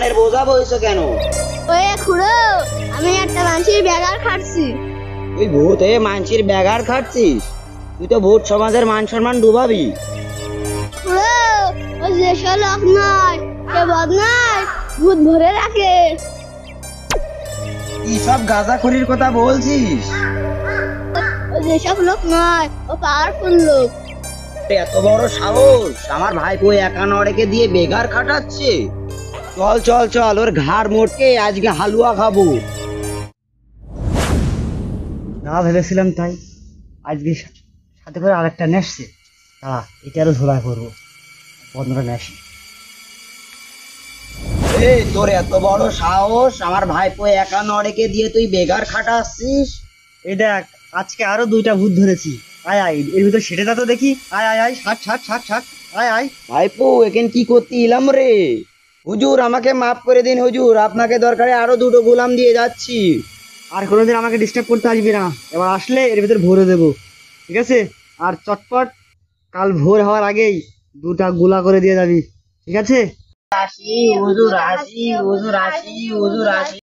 কানের বোঝা বইছো কেন? ওই খুড়ো, আমি একটা মানুষের বেগার খাচ্ছি। তুই ভূত হয়ে মানুষের ব্যাগার খাচ্ছিস? তুই তো ভূত সমাজের মান সম্মান ডুবাবি। খুড়ো, ও যেসব লোক নয়, সে বদনায় ভূত ভরে রাখে। কি সব গাঁজাখুরির কথা বলছিস? ও যেসব লোক নয়, ও পাওয়ারফুল লোক। এত বড় সাহস আমার ভাইপো একা নড়েকে দিয়ে বেগার খাটাচ্ছে। চল চল চল, ওর ঘাড় মোটকে আজকে হালুয়া খাবো। না ভেবেছিলাম তাই, আজকে সাথে করে আরেকটা নেসছে। দাঁড়া, এটা আরো ঝোলা করবো, বন্ধুরা নেসি। এই তোর এত বড় সাহস আমার ভাইপো একা নড়েকে দিয়ে তুই বেগার খাটাচ্ছিস? এই দেখ, আজকে আরো 2টা ভূত ধরেছি। আয় আয়, এর ভিতর সেটে যা তো দেখি। আয় আয় আয়, ষাট ষাট ষাট ষাট, আয় আয়। ভাইপো এখানে কি করতে ইলাম রে? হুজুর আমাকে মাফ করে দিন হুজুর, আপনাকে দরকারে আরো 2টো গোলাম দিয়ে যাচ্ছি। আর কোনোদিন আমাকে ডিস্টার্ব করতে আসবি না, এবার আসলে এর ভিতর ভরে দেবো, ঠিক আছে? আর চটপট কাল ভোর হওয়ার আগেই 2টা গোলা করে দিয়ে যাবি, ঠিক আছে? আসি হুজুর, আসি হুজুর, আসি হুজুর, আসি।